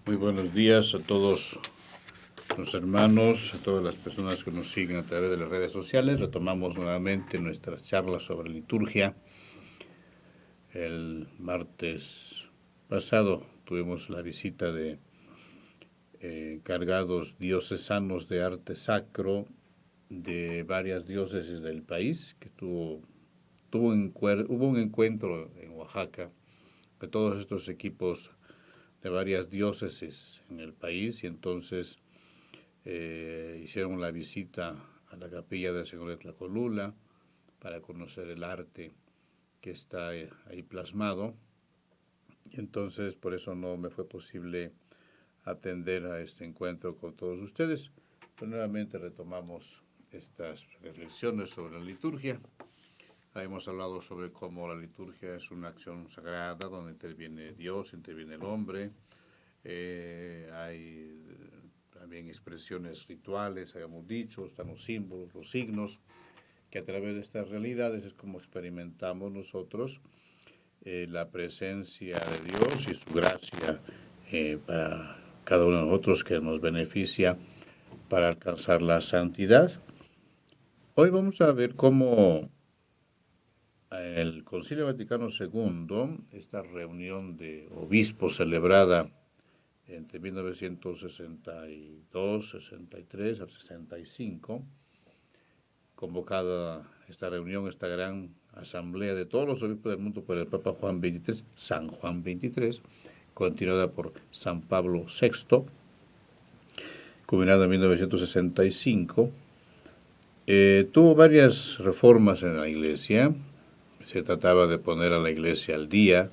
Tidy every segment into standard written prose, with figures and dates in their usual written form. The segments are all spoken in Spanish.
Muy buenos días a todos los hermanos, a todas las personas que nos siguen a través de las redes sociales. Retomamos nuevamente nuestras charlas sobre liturgia. El martes pasado tuvimos la visita de encargados diocesanos de arte sacro de varias diócesis del país, que hubo un encuentro en Oaxaca de todos estos equipos de varias diócesis en el país, y entonces hicieron la visita a la capilla del Señor de Tlacolula para conocer el arte que está ahí plasmado. Y entonces por eso no me fue posible atender a este encuentro con todos ustedes. Pero nuevamente retomamos estas reflexiones sobre la liturgia. Hemos hablado sobre cómo la liturgia es una acción sagrada donde interviene Dios, interviene el hombre. Hay también expresiones rituales, habíamos dicho, están los símbolos, los signos, que a través de estas realidades es como experimentamos nosotros la presencia de Dios y su gracia para cada uno de nosotros, que nos beneficia para alcanzar la santidad. Hoy vamos a ver cómo el Concilio Vaticano II, esta reunión de obispos celebrada entre 1962, 63 al 65, convocada esta reunión, esta gran asamblea de todos los obispos del mundo por el Papa Juan XXIII, San Juan XXIII, continuada por San Pablo VI, culminada en 1965, tuvo varias reformas en la Iglesia. Se trataba de poner a la Iglesia al día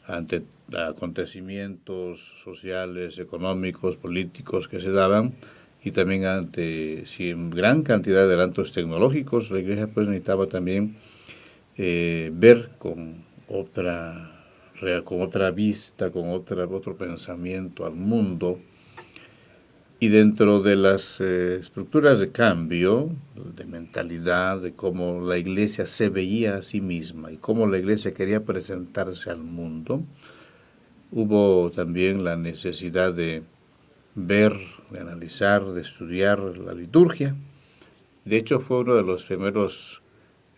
ante acontecimientos sociales, económicos, políticos que se daban, y también ante gran cantidad de adelantos tecnológicos. La Iglesia pues necesitaba también ver con otra vista, con otro pensamiento al mundo. Y dentro de las estructuras de cambio, de mentalidad, de cómo la Iglesia se veía a sí misma y cómo la Iglesia quería presentarse al mundo, hubo también la necesidad de ver, de analizar, de estudiar la liturgia. De hecho, fue uno de los primeros,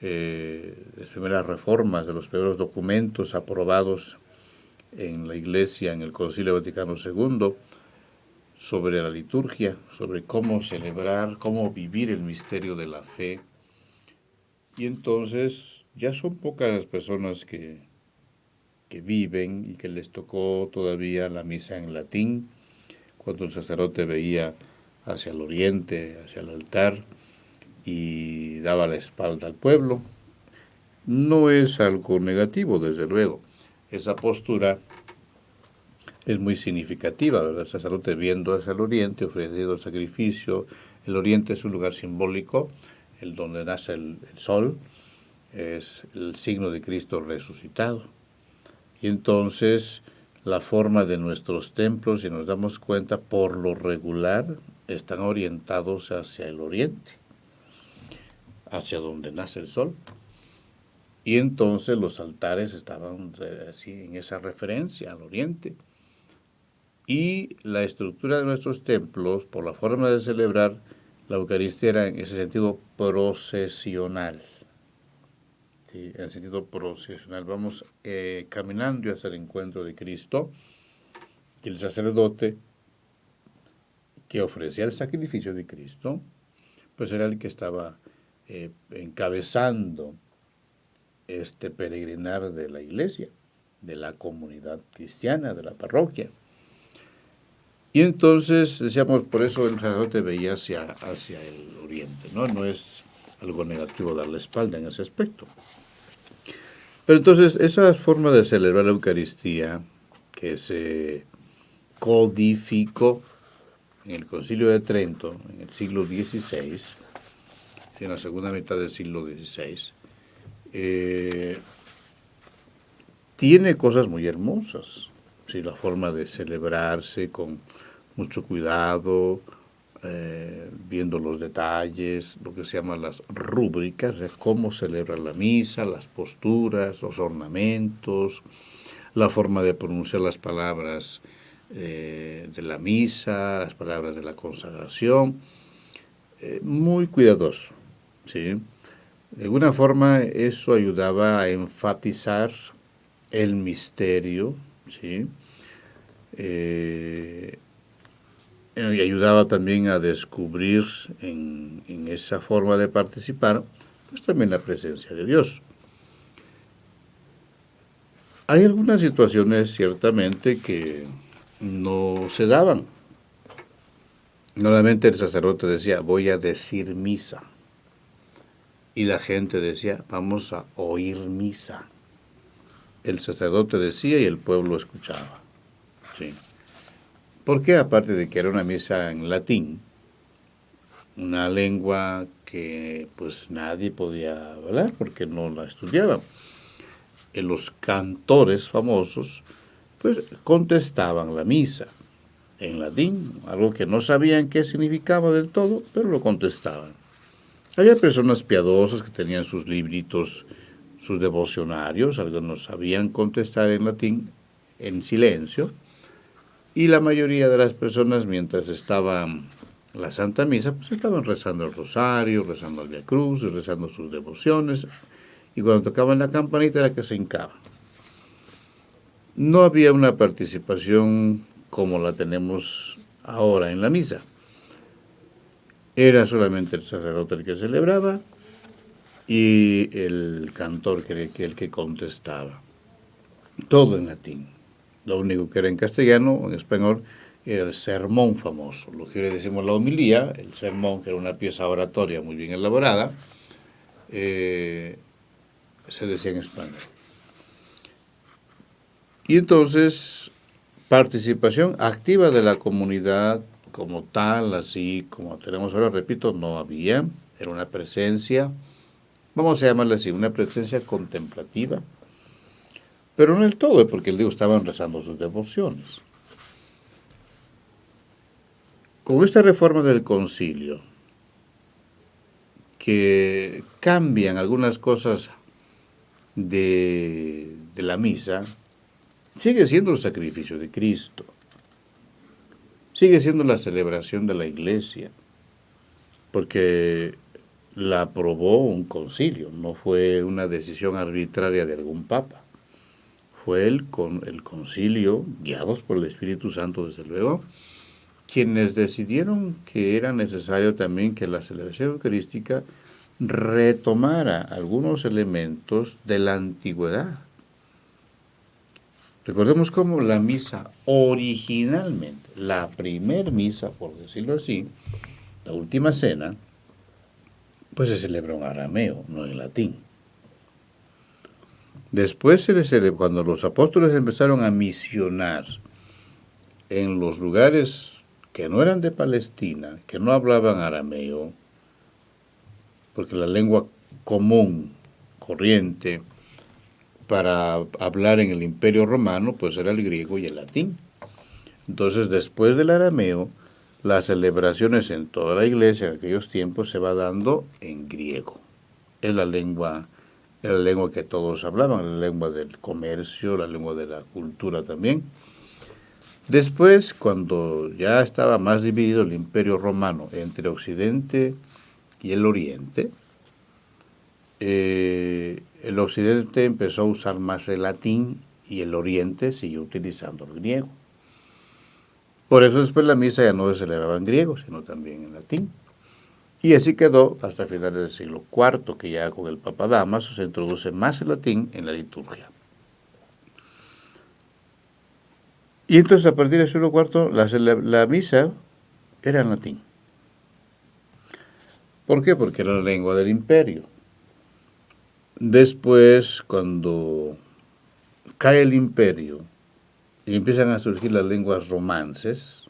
las primeras reformas, de los primeros documentos aprobados en la Iglesia, en el Concilio Vaticano II, sobre la liturgia, sobre cómo celebrar, cómo vivir el misterio de la fe. Y entonces ya son pocas las personas que viven y que les tocó todavía la misa en latín, cuando el sacerdote veía hacia el oriente, hacia el altar, y daba la espalda al pueblo. No es algo negativo, desde luego. Esa postura es muy significativa, ¿verdad? El sacerdote viendo hacia el oriente, ofreciendo el sacrificio. El oriente es un lugar simbólico, el donde nace el sol, es el signo de Cristo resucitado. Y entonces la forma de nuestros templos, si nos damos cuenta, por lo regular están orientados hacia el oriente, hacia donde nace el sol. Y entonces los altares estaban así en esa referencia al oriente. Y la estructura de nuestros templos, por la forma de celebrar la Eucaristía, era en ese sentido procesional. Sí, en el sentido procesional. Vamos caminando hacia el encuentro de Cristo, y el sacerdote que ofrecía el sacrificio de Cristo, pues era el que estaba encabezando este peregrinar de la iglesia, de la comunidad cristiana, de la parroquia. Y entonces, decíamos, por eso el sacerdote veía hacia el oriente, ¿no? No es algo negativo dar la espalda en ese aspecto. Pero entonces, esa forma de celebrar la Eucaristía, que se codificó en el Concilio de Trento, en el siglo XVI, en la segunda mitad del siglo XVI, tiene cosas muy hermosas. Sí, la forma de celebrarse con mucho cuidado, viendo los detalles, lo que se llaman las rúbricas, cómo celebra la misa, las posturas, los ornamentos, la forma de pronunciar las palabras de la misa, las palabras de la consagración, muy cuidadoso, ¿sí? De alguna forma eso ayudaba a enfatizar el misterio, ¿sí? Y ayudaba también a descubrir en esa forma de participar, pues también la presencia de Dios. Hay algunas situaciones ciertamente que no se daban. Normalmente el sacerdote decía, voy a decir misa. Y la gente decía, vamos a oír misa. El sacerdote decía y el pueblo escuchaba. ¿Sí? Porque aparte de que era una misa en latín, una lengua que pues nadie podía hablar porque no la estudiaban. Los cantores famosos pues contestaban la misa en latín, algo que no sabían qué significaba del todo, pero lo contestaban. Había personas piadosas que tenían sus libritos, sus devocionarios, algunos sabían contestar en latín en silencio, y la mayoría de las personas, mientras estaban la Santa Misa, pues estaban rezando el rosario, rezando el Vía Cruz, rezando sus devociones, y cuando tocaban la campanita era que se hincaban. No había una participación como la tenemos ahora en la misa. Era solamente el sacerdote el que celebraba y el cantor el que contestaba. Todo en latín. Lo único que era en castellano o en español era el sermón famoso. Lo que le decimos la homilía, el sermón, que era una pieza oratoria muy bien elaborada, se decía en español. Y entonces, participación activa de la comunidad como tal, así como tenemos ahora, repito, no había. Era una presencia, vamos a llamarla así, una presencia contemplativa, pero no el todo, porque el digo, estaban rezando sus devociones. Con esta reforma del concilio, que cambian algunas cosas de la misa, sigue siendo el sacrificio de Cristo, sigue siendo la celebración de la Iglesia, porque la aprobó un concilio, no fue una decisión arbitraria de algún papa. Fue el concilio, guiados por el Espíritu Santo desde luego, quienes decidieron que era necesario también que la celebración eucarística retomara algunos elementos de la antigüedad. Recordemos cómo la misa originalmente, la primer misa, por decirlo así, la última cena, pues se celebró en arameo, no en latín. Después, cuando los apóstoles empezaron a misionar en los lugares que no eran de Palestina, que no hablaban arameo, porque la lengua común, corriente, para hablar en el Imperio Romano, pues era el griego y el latín. Entonces, después del arameo, las celebraciones en toda la iglesia en aquellos tiempos se va dando en griego. Es la lengua que todos hablaban, la lengua del comercio, la lengua de la cultura también. Después, cuando ya estaba más dividido el Imperio Romano entre Occidente y el Oriente, el Occidente empezó a usar más el latín y el Oriente siguió utilizando el griego. Por eso después la misa ya no se celebraba en griego, sino también en latín. Y así quedó hasta finales del siglo IV, que ya con el Papa Dámaso se introduce más el latín en la liturgia. Y entonces a partir del siglo IV la misa era en latín. ¿Por qué? Porque era la lengua del imperio. Después, cuando cae el imperio y empiezan a surgir las lenguas romances,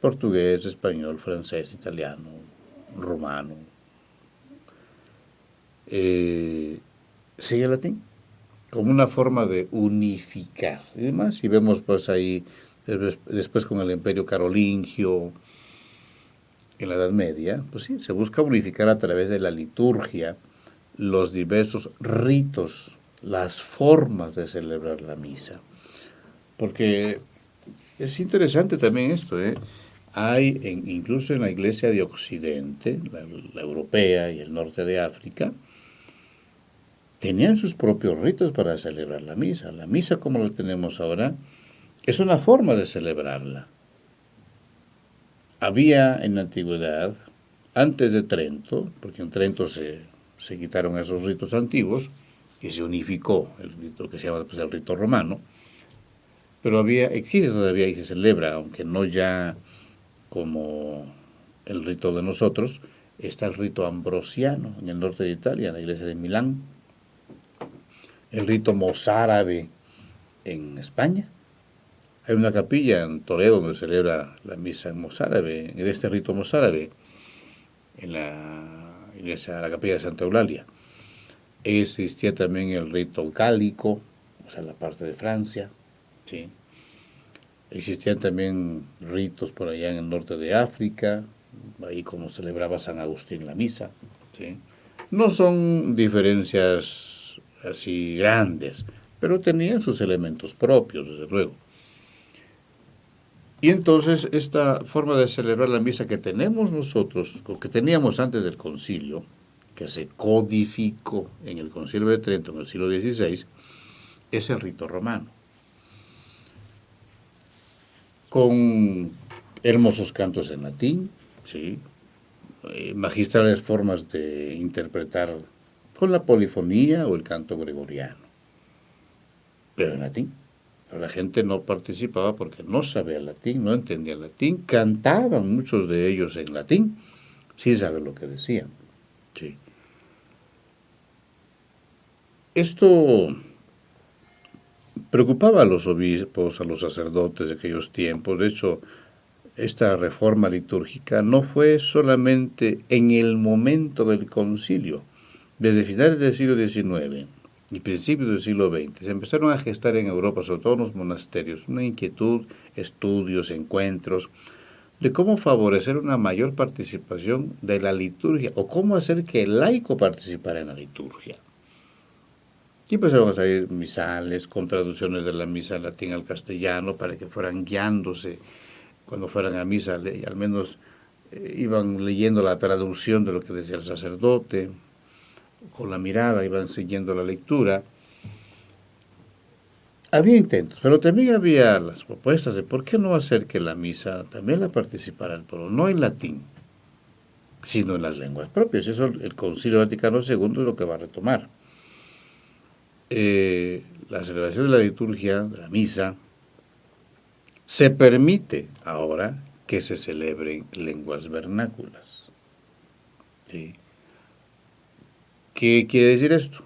portugués, español, francés, italiano, romano, sigue el latín como una forma de unificar y demás. Y vemos pues ahí, después con el imperio carolingio, en la Edad Media, pues sí, se busca unificar a través de la liturgia los diversos ritos, las formas de celebrar la misa. Porque Es interesante también esto, ¿eh? Hay, incluso en la iglesia de Occidente, la europea y el norte de África, tenían sus propios ritos para celebrar la misa. La misa como la tenemos ahora es una forma de celebrarla. Había en la antigüedad, antes de Trento, porque en Trento se quitaron esos ritos antiguos y se unificó el rito que se llama después el rito romano, pero existe todavía y se celebra, aunque no ya como el rito de nosotros, está el rito ambrosiano en el norte de Italia, en la iglesia de Milán, el rito mozárabe en España. Hay una capilla en Toledo donde se celebra la misa en mozárabe, en este rito mozárabe, en la capilla de Santa Eulalia. Existía también el rito gálico, o sea, la parte de Francia, ¿sí? Existían también ritos por allá en el norte de África, ahí como celebraba San Agustín la misa, ¿sí? No son diferencias así grandes, pero tenían sus elementos propios, desde luego. Y entonces esta forma de celebrar la misa que tenemos nosotros, o que teníamos antes del concilio, que se codificó en el concilio de Trento en el siglo XVI, es el rito romano, con hermosos cantos en latín, ¿sí? Magistrales formas de interpretar con la polifonía o el canto gregoriano, pero en latín. Pero la gente no participaba porque no sabía latín, no entendía latín, cantaban muchos de ellos en latín, sin saber lo que decían. Sí. Esto preocupaba a los obispos, a los sacerdotes de aquellos tiempos. De hecho, esta reforma litúrgica no fue solamente en el momento del concilio. Desde finales del siglo XIX y principios del siglo XX se empezaron a gestar en Europa, sobre todo en los monasterios, una inquietud, estudios, encuentros, de cómo favorecer una mayor participación de la liturgia o cómo hacer que el laico participara en la liturgia. Y empezaron a salir misales con traducciones de la misa latín al castellano para que fueran guiándose cuando fueran a misa, al menos iban leyendo la traducción de lo que decía el sacerdote, con la mirada iban siguiendo la lectura. Había intentos, pero también había las propuestas de por qué no hacer que la misa también la participara el pueblo, no en latín, sino en las lenguas propias. Eso el Concilio Vaticano II es lo que va a retomar. La celebración de la liturgia, de la misa, se permite ahora que se celebren lenguas vernáculas. ¿Sí? ¿Qué quiere decir esto?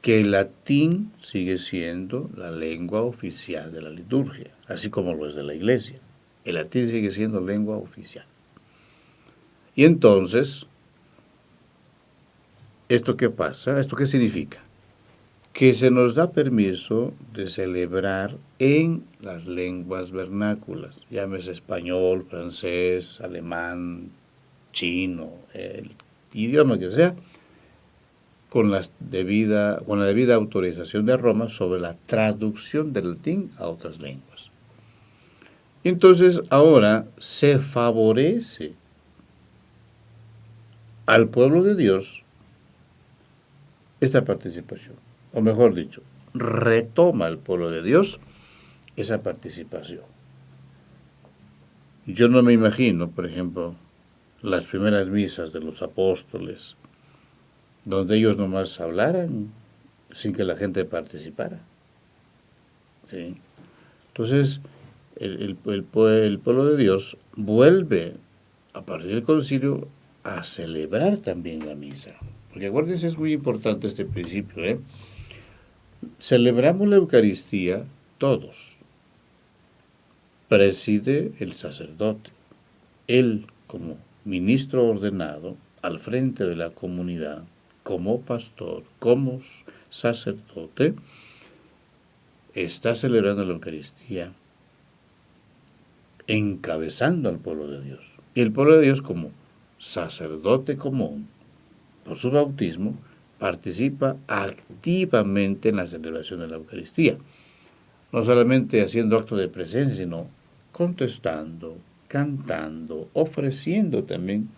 Que el latín sigue siendo la lengua oficial de la liturgia, así como lo es de la iglesia. El latín sigue siendo lengua oficial. Y entonces, ¿esto qué pasa? ¿Esto qué significa? Que se nos da permiso de celebrar en las lenguas vernáculas, llámese español, francés, alemán, chino, el idioma que sea, con la debida autorización de Roma sobre la traducción del latín a otras lenguas. Entonces ahora se favorece al pueblo de Dios esta participación, o mejor dicho, retoma al pueblo de Dios esa participación. Yo no me imagino, por ejemplo, las primeras misas de los apóstoles, donde ellos nomás hablaran sin que la gente participara. ¿Sí? Entonces, el pueblo de Dios vuelve, a partir del concilio, a celebrar también la misa. Porque acuérdense, es muy importante este principio, ¿eh? Celebramos la Eucaristía todos. Preside el sacerdote. Él, como ministro ordenado, al frente de la comunidad, como pastor, como sacerdote, está celebrando la Eucaristía, encabezando al pueblo de Dios. Y el pueblo de Dios, como sacerdote común, por su bautismo, participa activamente en la celebración de la Eucaristía. No solamente haciendo acto de presencia, sino contestando, cantando, ofreciendo también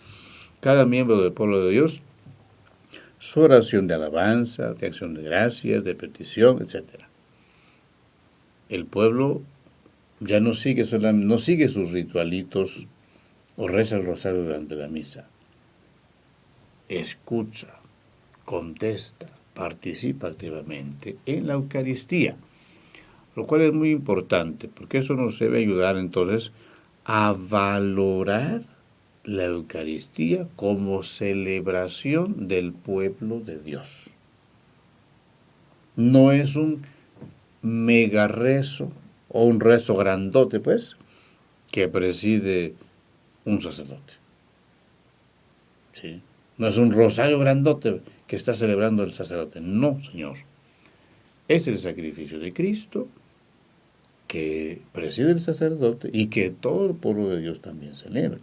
cada miembro del pueblo de Dios su oración de alabanza, de acción de gracias, de petición, etc. El pueblo ya no sigue, no sigue sus ritualitos o reza el rosario durante la misa. Escucha, contesta, participa activamente en la Eucaristía, lo cual es muy importante, porque eso nos debe ayudar entonces a valorar la Eucaristía como celebración del pueblo de Dios. No es un mega rezo o un rezo grandote, pues, que preside un sacerdote. ¿Sí? No es un rosario grandote que está celebrando el sacerdote. No, Señor. Es el sacrificio de Cristo que preside el sacerdote y que todo el pueblo de Dios también celebra.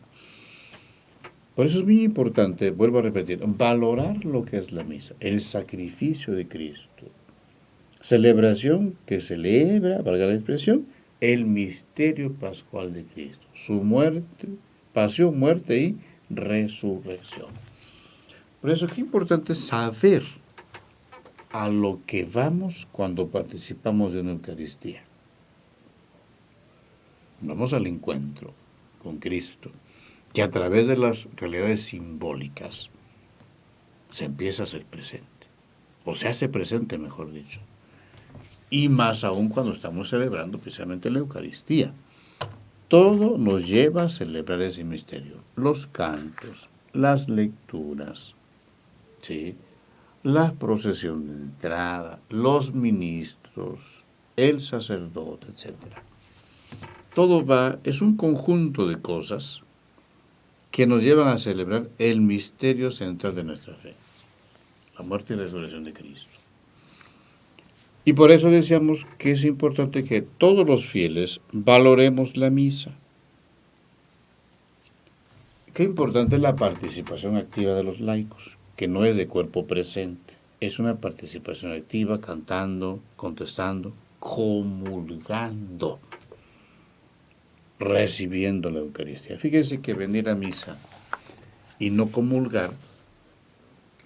Por eso es muy importante, vuelvo a repetir, valorar lo que es la misa, el sacrificio de Cristo. Celebración que celebra, valga la expresión, el misterio pascual de Cristo, su muerte, pasión, muerte y resurrección. Por eso es importante saber a lo que vamos cuando participamos de una Eucaristía. Vamos al encuentro con Cristo, que a través de las realidades simbólicas se empieza a hacer presente, o se hace presente, mejor dicho. Y más aún cuando estamos celebrando precisamente la Eucaristía. Todo nos lleva a celebrar ese misterio. Los cantos, las lecturas, ¿sí? La procesión de entrada, los ministros, el sacerdote, etc. Todo es un conjunto de cosas que nos llevan a celebrar el misterio central de nuestra fe, la muerte y resurrección de Cristo. Y por eso decíamos que es importante que todos los fieles valoremos la misa. Qué importante es la participación activa de los laicos, que no es de cuerpo presente, es una participación activa, cantando, contestando, comulgando, recibiendo la Eucaristía. Fíjense que venir a misa y no comulgar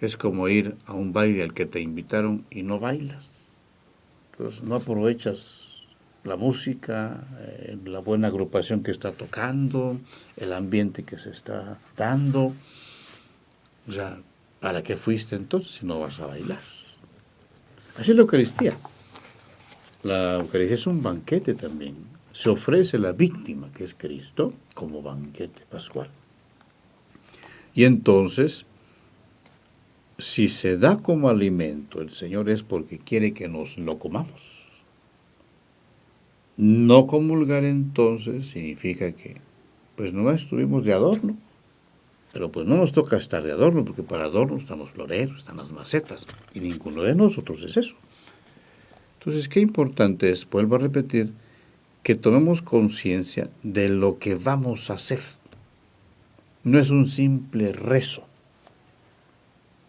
es como ir a un baile al que te invitaron y no bailas. Entonces no aprovechas la música, la buena agrupación que está tocando, el ambiente que se está dando. O sea, ¿para qué fuiste entonces si no vas a bailar? Así es la Eucaristía. La Eucaristía es un banquete también. Se ofrece la víctima, que es Cristo, como banquete pascual. Y entonces, si se da como alimento el Señor es porque quiere que nos lo comamos. No comulgar entonces significa que pues no estuvimos de adorno, pero pues no nos toca estar de adorno, porque para adorno están los floreros, están las macetas, y ninguno de nosotros es eso. Entonces, qué importante es, vuelvo a repetir, que tomemos conciencia de lo que vamos a hacer. No es un simple rezo.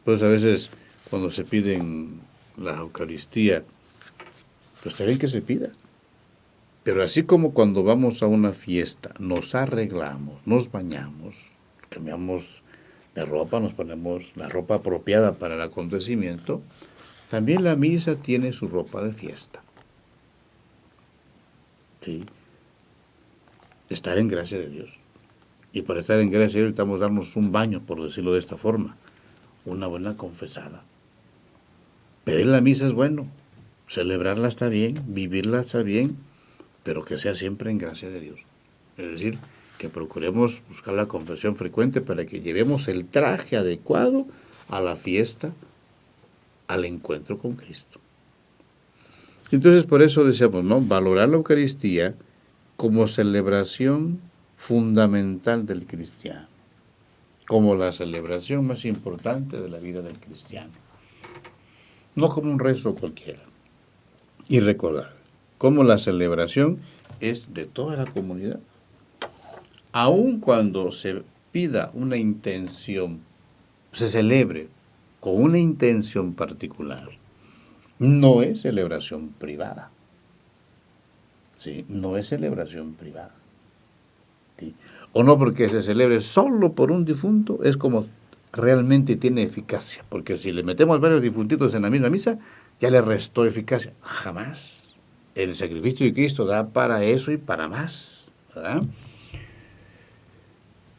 Pues a veces cuando se piden la Eucaristía, pues está bien que se pida. Pero así como cuando vamos a una fiesta, nos arreglamos, nos bañamos, cambiamos de ropa, nos ponemos la ropa apropiada para el acontecimiento, también la misa tiene su ropa de fiesta. ¿Sí? Estar en gracia de Dios. Y para estar en gracia de Dios necesitamos darnos un baño, por decirlo de esta forma, una buena confesada. Pedir la misa es bueno, celebrarla está bien, vivirla está bien, pero que sea siempre en gracia de Dios. Es decir, que procuremos buscar la confesión frecuente para que llevemos el traje adecuado a la fiesta, al encuentro con Cristo. Entonces, por eso decíamos, ¿no? Valorar la Eucaristía como celebración fundamental del cristiano, como la celebración más importante de la vida del cristiano, no como un rezo cualquiera. Y recordar, como la celebración es de toda la comunidad. Aun cuando se pida una intención, se celebre con una intención particular, no es celebración privada. ¿Sí? No es celebración privada. ¿sí? O no porque se celebre solo por un difunto, es como realmente tiene eficacia. Porque si le metemos varios difuntitos en la misma misa, ya le restó eficacia. Jamás. El sacrificio de Cristo da para eso y para más, ¿verdad?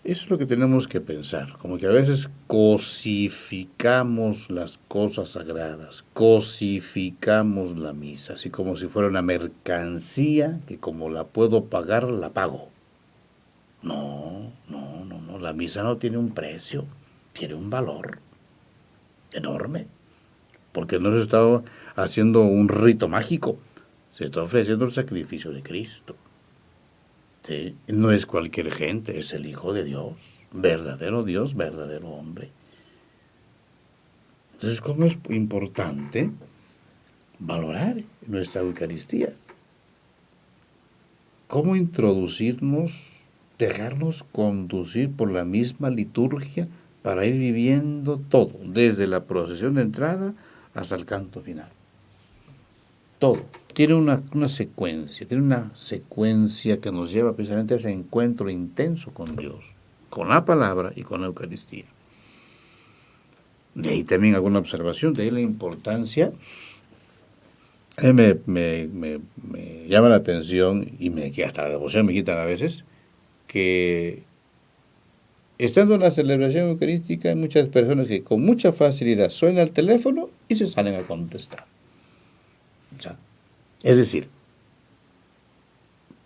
Eso es lo que tenemos que pensar, como que a veces cosificamos las cosas sagradas, cosificamos la misa, así como si fuera una mercancía que como la puedo pagar, la pago. No, no, no, no, la misa no tiene un precio, tiene un valor enorme, porque no se está haciendo un rito mágico, se está ofreciendo el sacrificio de Cristo. ¿Sí? No es cualquier gente, es el Hijo de Dios, Dios, verdadero hombre. Entonces, ¿cómo es importante valorar nuestra Eucaristía? ¿Cómo introducirnos, dejarnos conducir por la misma liturgia para ir viviendo todo, desde la procesión de entrada hasta el canto final? Todo. Tiene una secuencia, que nos lleva precisamente a ese encuentro intenso con Dios, con la palabra y con la Eucaristía. De ahí también alguna observación, de ahí la importancia. Me llama la atención y hasta la devoción me quitan a veces, que estando en la celebración eucarística hay muchas personas que con mucha facilidad suena el teléfono y se salen a contestar. O sea, es decir,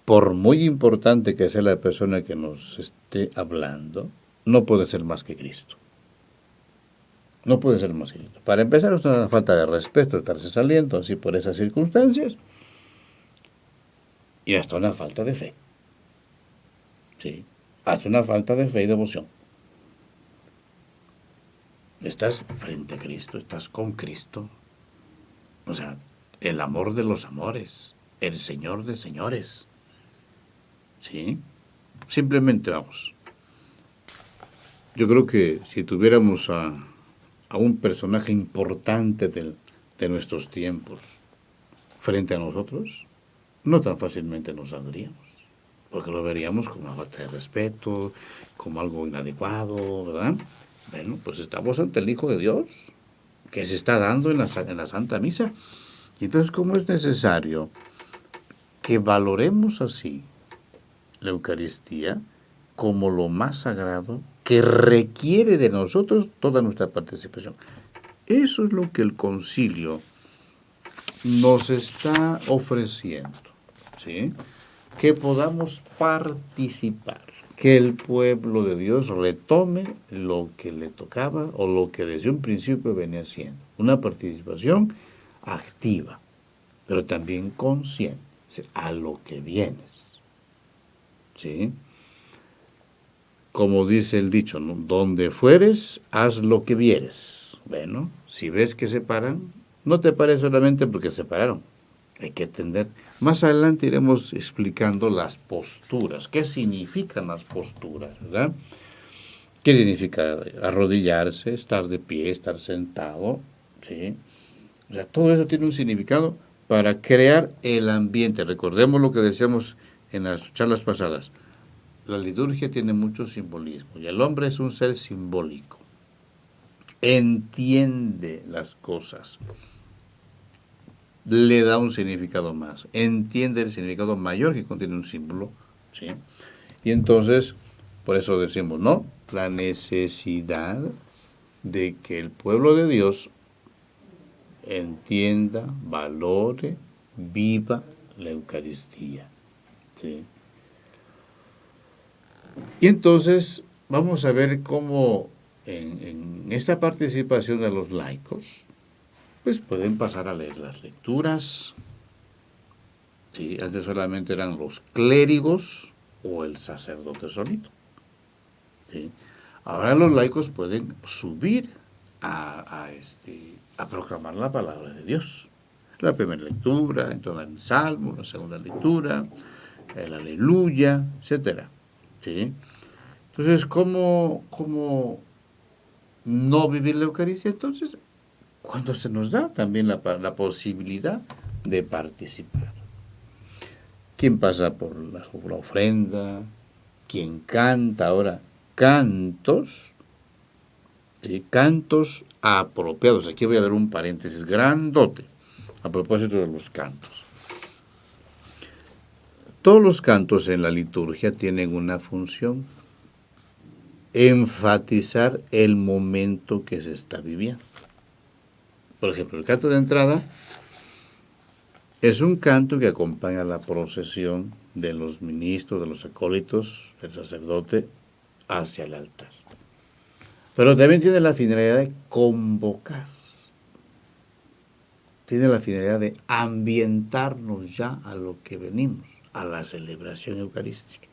por muy importante que sea la persona que nos esté hablando, no puede ser más que Cristo. No puede ser más que Cristo. Para empezar, es una falta de respeto estarse saliendo así por esas circunstancias y hasta una falta de fe. Sí, hasta una falta de fe y devoción. Estás frente a Cristo, estás con Cristo. O sea, el amor de los amores, el Señor de señores. ¿Sí? Simplemente vamos. Yo creo que si tuviéramos a un personaje importante de nuestros tiempos frente a nosotros, no tan fácilmente nos saldríamos, porque lo veríamos como una falta de respeto, como algo inadecuado, ¿verdad? Bueno, pues estamos ante el Hijo de Dios, que se está dando en la Santa Misa. Y entonces, ¿cómo es necesario que valoremos así la Eucaristía como lo más sagrado que requiere de nosotros toda nuestra participación? Eso es lo que el concilio nos está ofreciendo, ¿sí? Que podamos participar, que el pueblo de Dios retome lo que le tocaba o lo que desde un principio venía haciendo, una participación activa, pero también consciente, a lo que vienes, ¿sí? Como dice el dicho, ¿no? Donde fueres, haz lo que vieres. Bueno, si ves que se paran, no te pares solamente porque se pararon. Hay que entender. Más adelante iremos explicando las posturas. ¿Qué significan las posturas? ¿Verdad? ¿Qué significa arrodillarse, estar de pie, estar sentado? ¿Sí? O sea, todo eso tiene un significado para crear el ambiente. Recordemos lo que decíamos en las charlas pasadas. La liturgia tiene mucho simbolismo y el hombre es un ser simbólico. Entiende las cosas. Le da un significado más. Entiende el significado mayor que contiene un símbolo. ¿Sí? Y entonces, por eso decimos, ¿no? La necesidad de que el pueblo de Dios entienda, valore, viva la Eucaristía. ¿Sí? Y entonces vamos a ver cómo en esta participación de los laicos, pues pueden pasar a leer las lecturas. ¿Sí? Antes solamente eran los clérigos o el sacerdote solito. ¿Sí? Ahora los laicos pueden subir a proclamar la palabra de Dios. La primera lectura, entonces el Salmo, la segunda lectura, el Aleluya, etcétera. ¿Sí? Entonces, ¿cómo no vivir la Eucaristía? Entonces, cuando se nos da también la posibilidad de participar. ¿Quién pasa por la ofrenda? quien canta ahora cantos, ¿sí? Cantos apropiados. Aquí voy a dar un paréntesis grandote a propósito de los cantos. Todos los cantos en la liturgia tienen una función: enfatizar el momento que se está viviendo. Por ejemplo, el canto de entrada es un canto que acompaña la procesión de los ministros, de los acólitos, del sacerdote, hacia el altar. Pero también tiene la finalidad de convocar. Tiene la finalidad de ambientarnos ya a lo que venimos, a la celebración eucarística.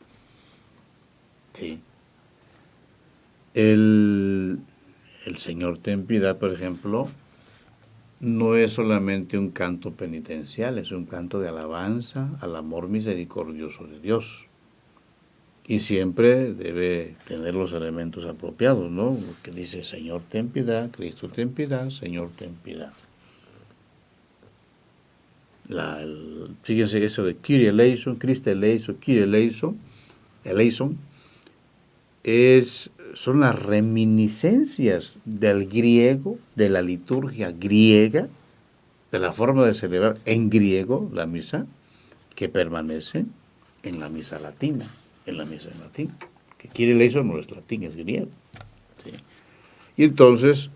Sí. El Señor ten piedad, por ejemplo, no es solamente un canto penitencial, es un canto de alabanza al amor misericordioso de Dios. Y siempre debe tener los elementos apropiados, ¿no? Lo que dice: Señor ten piedad, Cristo ten piedad, Señor ten piedad. Fíjense eso de Kyrie eleison, Christe eleison, Kyrie eleison, son las reminiscencias del griego, de la liturgia griega, de la forma de celebrar en griego la misa, que permanece en la misa latina, en latín. Que Kyrie eleison no es latín, es griego. ¿Sí? Y entonces,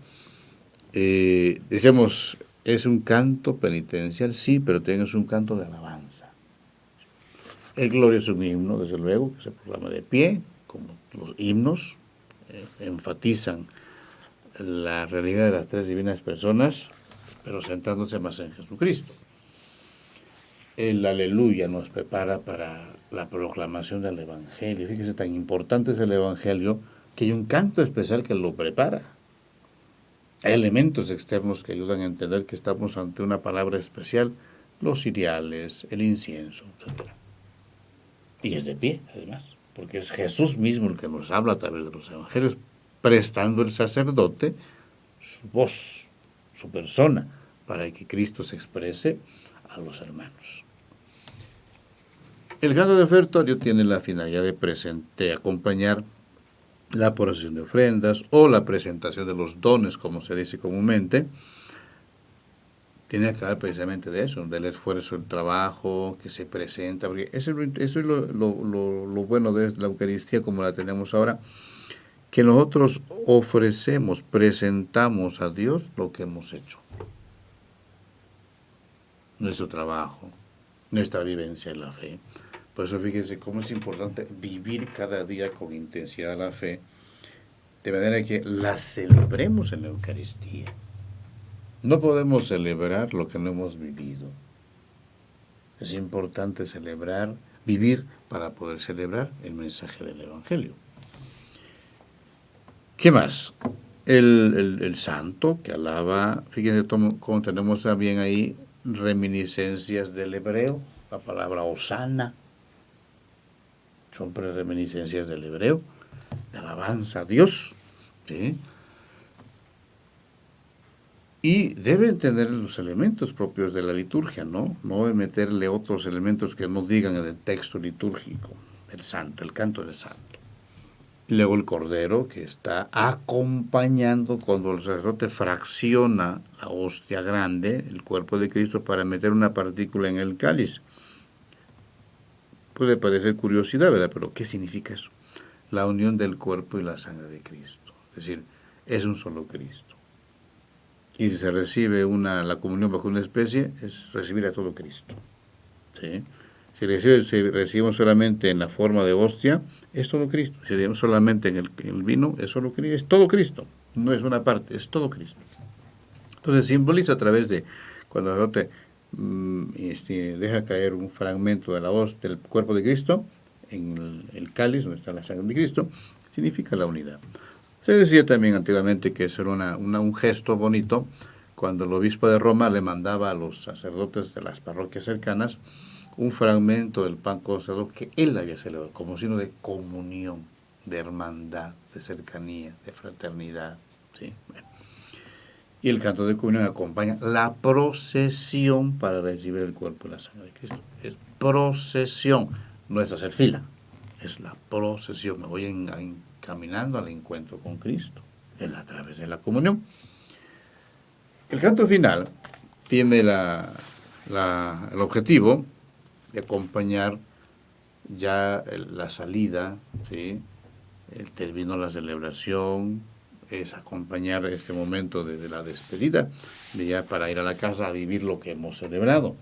decíamos, es un canto penitencial, sí, pero también es un canto de alabanza. El Gloria es un himno, desde luego, que se proclama de pie, como los himnos enfatizan la realidad de las tres divinas personas, pero centrándose más en Jesucristo. El Aleluya nos prepara para la proclamación del Evangelio. Fíjese, tan importante es el Evangelio que hay un canto especial que lo prepara. Hay elementos externos que ayudan a entender que estamos ante una palabra especial: los ciriales, el incienso, etc. Y es de pie, además, porque es Jesús mismo el que nos habla a través de los evangelios, prestando el sacerdote su voz, su persona, para que Cristo se exprese a los hermanos. El canto de ofertorio tiene la finalidad de acompañar la procesión de ofrendas o la presentación de los dones, como se dice comúnmente. Tiene que hablar precisamente de eso, del esfuerzo, del trabajo que se presenta, porque eso es lo bueno de la Eucaristía como la tenemos ahora, que nosotros ofrecemos, presentamos a Dios lo que hemos hecho. Nuestro trabajo, nuestra vivencia en la fe. Por eso fíjense cómo es importante vivir cada día con intensidad la fe, de manera que la celebremos en la Eucaristía. No podemos celebrar lo que no hemos vivido. Es importante celebrar, vivir para poder celebrar el mensaje del Evangelio. ¿Qué más? El santo que alaba, fíjense cómo tenemos también ahí reminiscencias del hebreo, la palabra hosana, son reminiscencias del hebreo, de alabanza a Dios, ¿sí? Y deben tener los elementos propios de la liturgia, ¿no? No meterle otros elementos que no digan en el texto litúrgico, el santo, el canto del santo. Y luego el cordero, que está acompañando cuando el sacerdote fracciona la hostia grande, el cuerpo de Cristo, para meter una partícula en el cáliz. Puede parecer curiosidad, ¿verdad? Pero ¿qué significa eso? La unión del cuerpo y la sangre de Cristo. Es decir, es un solo Cristo. Y si se recibe la comunión bajo una especie, es recibir a todo Cristo. ¿Sí? Si recibimos solamente en la forma de hostia, es todo Cristo. Si recibimos solamente en el vino, es todo Cristo. No es una parte, es todo Cristo. Entonces simboliza a través de, cuando el sacerdote deja caer un fragmento de la hoz del cuerpo de Cristo en el cáliz donde está la sangre de Cristo, significa la unidad. Se decía también antiguamente que eso era un gesto bonito cuando el obispo de Roma le mandaba a los sacerdotes de las parroquias cercanas un fragmento del pan consagrado que él había celebrado como signo de comunión, de hermandad, de cercanía, de fraternidad. ¿Sí? Bueno. Y el canto de comunión acompaña la procesión para recibir el cuerpo y la sangre de Cristo. Es procesión, no es hacer fila, es la procesión, me voy encaminando al encuentro con Cristo, a través de la comunión. El canto final tiene el objetivo de acompañar ya la salida, ¿sí? El término de la celebración, es acompañar este momento de la despedida, de ya para ir a la casa a vivir lo que hemos celebrado.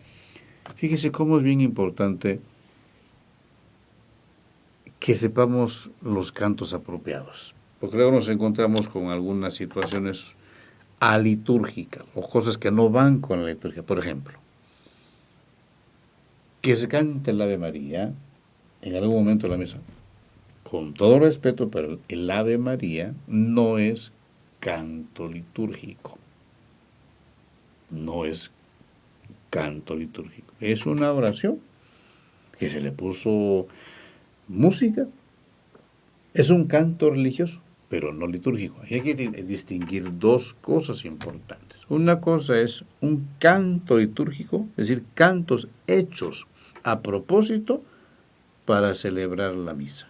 Fíjese cómo es bien importante que sepamos los cantos apropiados, porque luego nos encontramos con algunas situaciones alitúrgicas o cosas que no van con la liturgia. Por ejemplo, que se cante el Ave María en algún momento de la misa. Con todo respeto, pero el Ave María no es canto litúrgico. No es canto litúrgico. Es una oración que se le puso música. Es un canto religioso, pero no litúrgico. Hay que distinguir dos cosas importantes. Una cosa es un canto litúrgico, es decir, cantos hechos a propósito para celebrar la misa.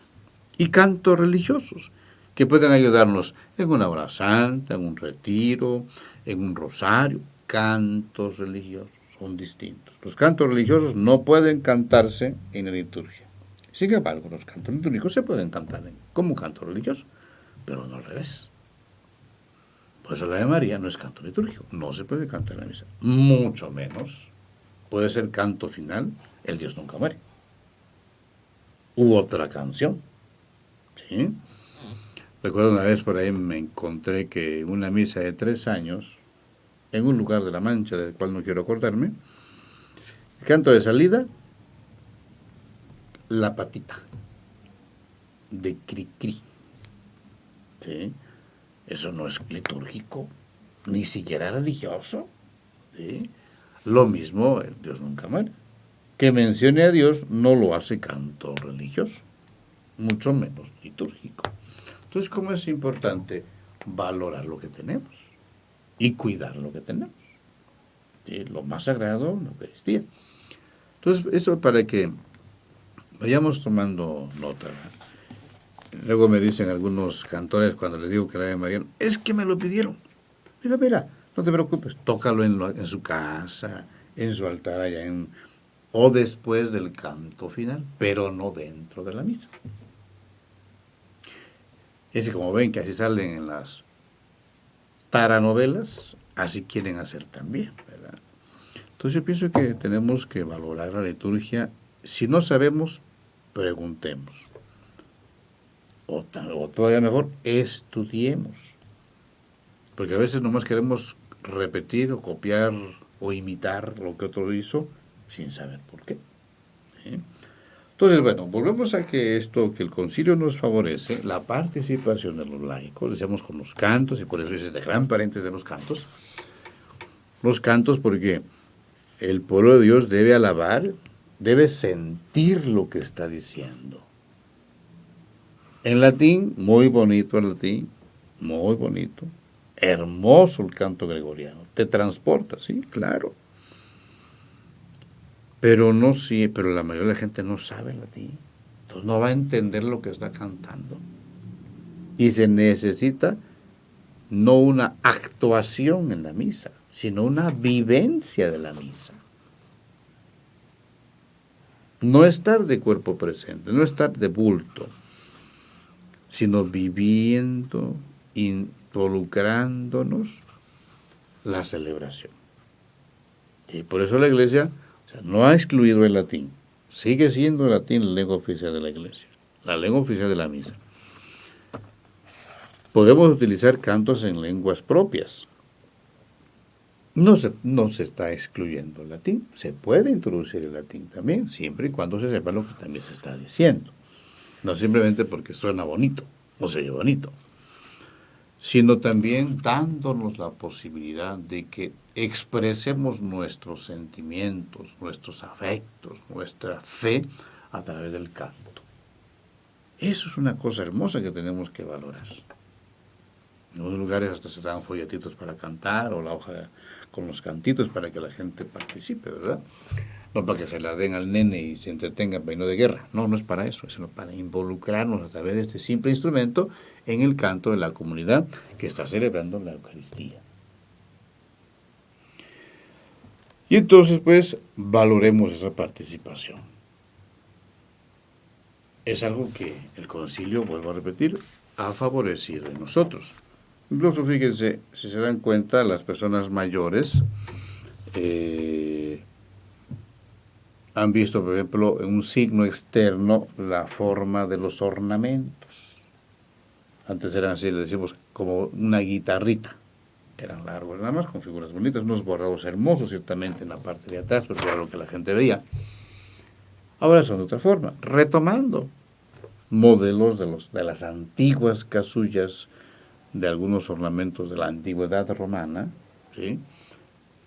Y cantos religiosos, que pueden ayudarnos en una hora santa, en un retiro, en un rosario. Cantos religiosos son distintos. Los cantos religiosos no pueden cantarse en la liturgia. Sin embargo, los cantos litúrgicos se pueden cantar como canto religioso, pero no al revés. Por eso la de María no es canto litúrgico, no se puede cantar en la misa. Mucho menos puede ser canto final, el Dios nunca muere. U otra canción. ¿Sí? Recuerdo una vez por ahí me encontré que en una misa de 3 años, en un lugar de La Mancha, del cual no quiero acordarme, el canto de salida, La Patita, de Cricri. ¿Sí? Eso no es litúrgico, ni siquiera religioso. ¿Sí? Lo mismo, el Dios nunca muere. Que mencione a Dios no lo hace canto religioso, mucho menos litúrgico. Entonces, ¿cómo es importante valorar lo que tenemos y cuidar lo que tenemos? ¿Sí? Lo más sagrado, la Eucaristía. Entonces, eso para que vayamos tomando nota. Luego me dicen algunos cantores cuando les digo que la Ave María, es que me lo pidieron. Mira, no te preocupes, tócalo en su casa, en su altar allá o después del canto final, pero no dentro de la misa. Es que como ven que así salen en las taranovelas, así quieren hacer también, ¿verdad? Entonces yo pienso que tenemos que valorar la liturgia. Si no sabemos, preguntemos. O todavía mejor, estudiemos. Porque a veces nomás queremos repetir o copiar o imitar lo que otro hizo sin saber por qué. ¿Sí? Entonces, bueno, volvemos a que el concilio nos favorece la participación de los laicos, decíamos con los cantos, y por eso es de gran paréntesis de los cantos. Los cantos porque el pueblo de Dios debe alabar, debe sentir lo que está diciendo. En latín, muy bonito el latín, muy bonito, hermoso el canto gregoriano, te transporta, sí, claro. Pero la mayoría de la gente no sabe latín. Entonces no va a entender lo que está cantando. Y se necesita no una actuación en la misa, sino una vivencia de la misa. No estar de cuerpo presente, no estar de bulto, sino viviendo, involucrándonos la celebración. Y por eso la Iglesia no ha excluido el latín. Sigue siendo el latín la lengua oficial de la Iglesia, la lengua oficial de la misa. Podemos utilizar cantos en lenguas propias. No se está excluyendo el latín. Se puede introducir el latín también, siempre y cuando se sepa lo que también se está diciendo. No simplemente porque suena bonito o se oye bonito, sino también dándonos la posibilidad de que expresemos nuestros sentimientos, nuestros afectos, nuestra fe a través del canto. Eso es una cosa hermosa que tenemos que valorar. En algunos lugares hasta se dan folletitos para cantar o la hoja con los cantitos para que la gente participe, ¿verdad? no para que se la den al nene y se entretengan para irnos de guerra, no, no es para eso, sino para involucrarnos a través de este simple instrumento en el canto de la comunidad que está celebrando la Eucaristía. Y entonces, pues, valoremos esa participación. Es algo que el concilio, vuelvo a repetir, ha favorecido en nosotros. Incluso, fíjense, si se dan cuenta, las personas mayores han visto, por ejemplo, en un signo externo la forma de los ornamentos. Antes eran así, le decimos, como una guitarrita. Eran largos nada más, con figuras bonitas, unos bordados hermosos, ciertamente, en la parte de atrás, porque era lo que la gente veía. Ahora son de otra forma, retomando modelos de las antiguas casullas, de algunos ornamentos de la antigüedad romana, ¿sí?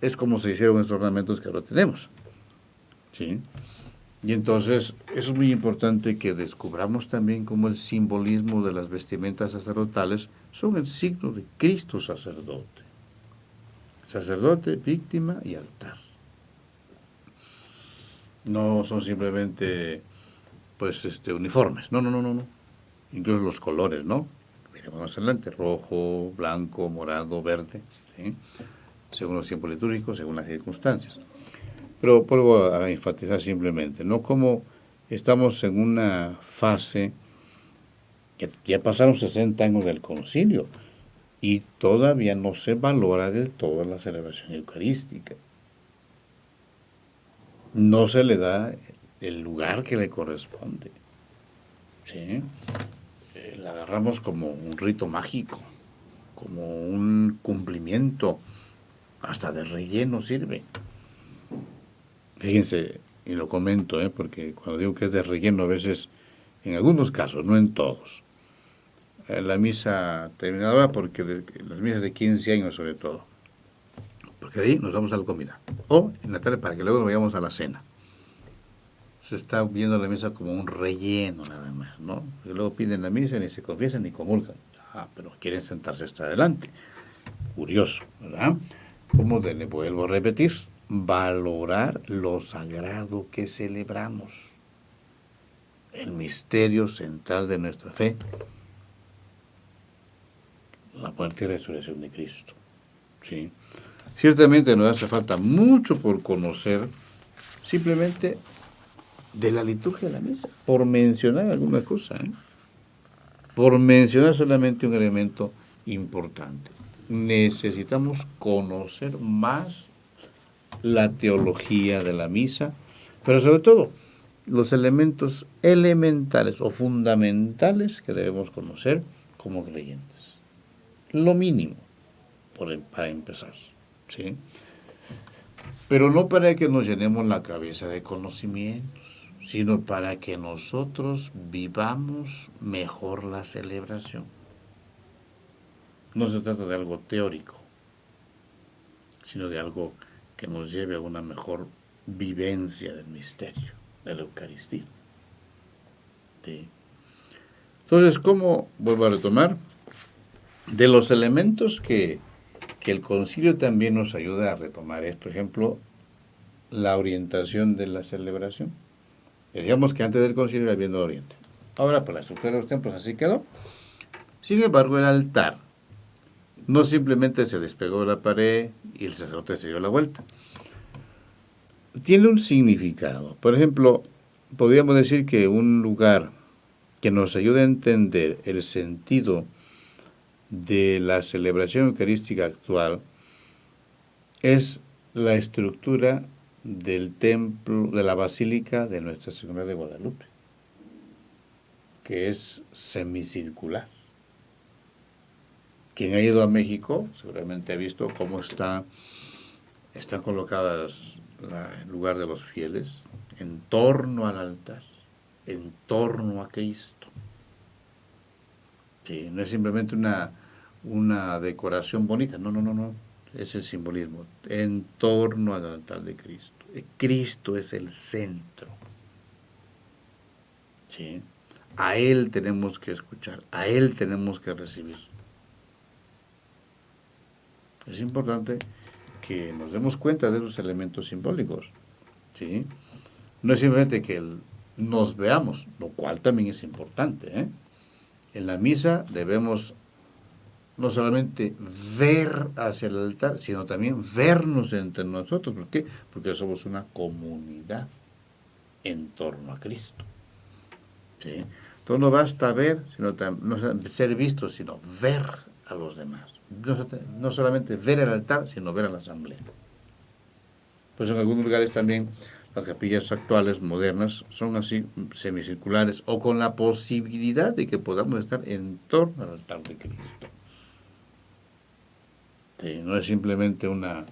Es como se hicieron esos ornamentos que ahora tenemos, ¿sí? Y entonces, eso es muy importante que descubramos también cómo el simbolismo de las vestimentas sacerdotales son el signo de Cristo sacerdote. Sacerdote, víctima y altar. No son simplemente, pues, uniformes. No, no, no, no, no. Incluso los colores, ¿no? Miremos más adelante, rojo, blanco, morado, verde, ¿sí? Según los tiempos litúrgicos, según las circunstancias. Pero vuelvo a enfatizar simplemente, ¿no? Como estamos en una fase, que ya pasaron 60 años del concilio, y todavía no se valora del todo la celebración eucarística. No se le da el lugar que le corresponde. ¿Sí? La agarramos como un rito mágico, como un cumplimiento, hasta de relleno sirve. Fíjense, y lo comento, porque cuando digo que es de relleno, a veces, en algunos casos, no en todos, la misa terminadora, porque las misas de 15 años sobre todo, porque de ahí nos vamos a la comida, o en la tarde para que luego nos vayamos a la cena. Se está viendo la misa como un relleno nada más, ¿no? Y luego piden la misa, ni se confiesan ni comulgan. Ah, pero quieren sentarse hasta adelante. Curioso, ¿verdad? Como le vuelvo a repetir, valorar lo sagrado que celebramos. El misterio central de nuestra fe, la muerte y resurrección de Cristo. ¿Sí? Ciertamente nos hace falta mucho por conocer, simplemente de la liturgia de la misa, por mencionar alguna cosa, por mencionar solamente un elemento importante. Necesitamos conocer más la teología de la misa, pero sobre todo los elementos elementales o fundamentales que debemos conocer como creyentes. Lo mínimo para empezar, ¿sí? Pero no para que nos llenemos la cabeza de conocimientos, sino para que nosotros vivamos mejor la celebración. No se trata de algo teórico, sino de algo que nos lleve a una mejor vivencia del misterio, de la Eucaristía. ¿Sí? Entonces, ¿cómo vuelvo a retomar? De los elementos que el concilio también nos ayuda a retomar es, por ejemplo, la orientación de la celebración. Decíamos que antes del concilio era viendo oriente. Ahora, por la estructura de los templos, así quedó. Sin embargo, el altar no simplemente se despegó de la pared y el sacerdote se dio la vuelta. Tiene un significado. Por ejemplo, podríamos decir que un lugar que nos ayude a entender el sentido de la celebración eucarística actual es la estructura del templo, de la Basílica de Nuestra Señora de Guadalupe, que es semicircular. Quien ha ido a México seguramente ha visto cómo están colocadas el lugar de los fieles en torno al altar, en torno a Cristo. Sí, no es simplemente una decoración bonita, no, no, no, no, es el simbolismo, en torno al altar de Cristo. Cristo es el centro. ¿Sí? A Él tenemos que escuchar, a Él tenemos que recibir. Es importante que nos demos cuenta de esos elementos simbólicos. ¿sí? No es simplemente que nos veamos, lo cual también es importante, ¿eh? En la misa debemos no solamente ver hacia el altar, sino también vernos entre nosotros. ¿Por qué? Porque somos una comunidad en torno a Cristo. ¿Sí? Entonces no basta ver, sino no ser visto, sino ver a los demás. No solamente ver el altar, sino ver a la asamblea. Pues en algunos lugares también las capillas actuales, modernas, son así semicirculares o con la posibilidad de que podamos estar en torno al altar de Cristo. Sí, no es simplemente una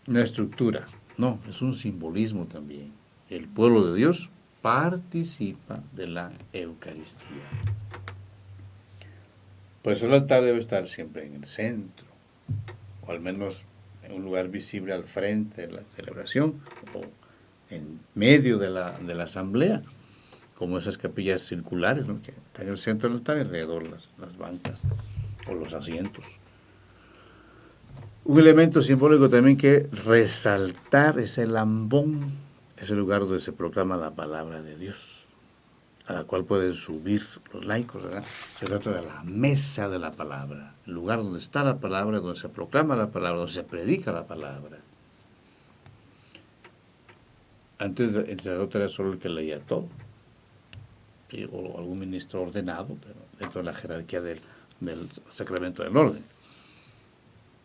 estructura, no, es un simbolismo también. El pueblo de Dios participa de la Eucaristía. Por eso el altar debe estar siempre en el centro, o al menos en un lugar visible al frente de la celebración, o en medio de la asamblea, como esas capillas circulares, ¿no? Que están en el centro del altar y alrededor las bancas o los asientos. Un elemento simbólico también que resaltar es el ambón, es el lugar donde se proclama la palabra de Dios, a la cual pueden subir los laicos, ¿verdad? Se trata de la mesa de la palabra, el lugar donde está la palabra, donde se proclama la palabra, donde se predica la palabra. Antes el sacerdote era solo el que leía todo, ¿sí? O algún ministro ordenado, pero dentro de la jerarquía del sacramento del orden.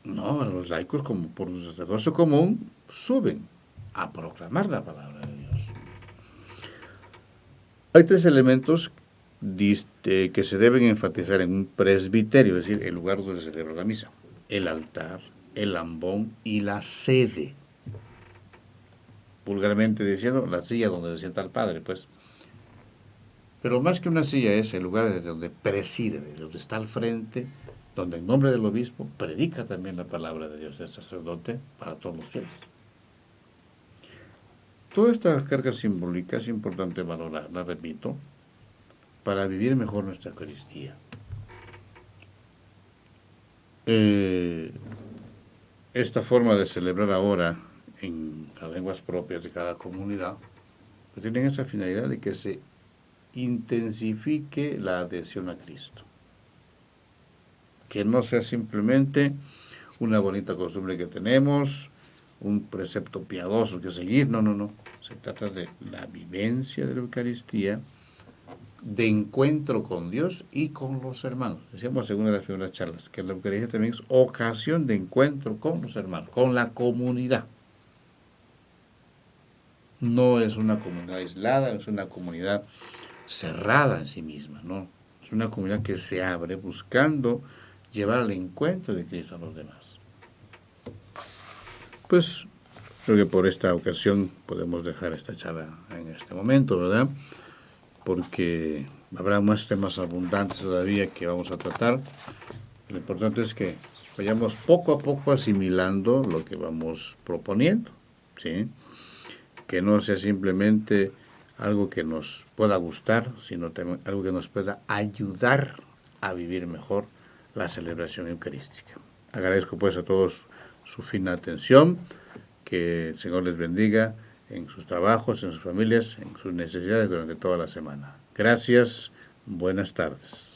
No, los laicos, como por un sacerdocio común, suben a proclamar la palabra de Dios. Hay tres elementos que se deben enfatizar en un presbiterio, es decir, el lugar donde se celebra la misa: el altar, el ambón y la sede. Vulgarmente diciendo, la silla donde se sienta el padre, pues. Pero más que una silla es el lugar desde donde preside, desde donde está al frente, donde en nombre del obispo predica también la palabra de Dios, el sacerdote, para todos los fieles. Toda esta carga simbólica es importante valorarla, repito, para vivir mejor nuestra Eucaristía. Esta forma de celebrar ahora en las lenguas propias de cada comunidad, pues tienen esa finalidad de que se intensifique la adhesión a Cristo. Que no sea simplemente una bonita costumbre que tenemos, un precepto piadoso que seguir, no. Se trata de la vivencia de la Eucaristía, de encuentro con Dios y con los hermanos. Decíamos en una de las primeras charlas que la Eucaristía también es ocasión de encuentro con los hermanos, con la comunidad. No es una comunidad aislada, no es una comunidad cerrada en sí misma, no. Es una comunidad que se abre buscando llevar al encuentro de Cristo a los demás. Pues creo que por esta ocasión podemos dejar esta charla en este momento, ¿verdad? Porque habrá más temas abundantes todavía que vamos a tratar. Lo importante es que vayamos poco a poco asimilando lo que vamos proponiendo, ¿sí? Que no sea simplemente algo que nos pueda gustar, sino también algo que nos pueda ayudar a vivir mejor la celebración eucarística. Agradezco pues a todos su fina atención, que el Señor les bendiga en sus trabajos, en sus familias, en sus necesidades durante toda la semana. Gracias, buenas tardes.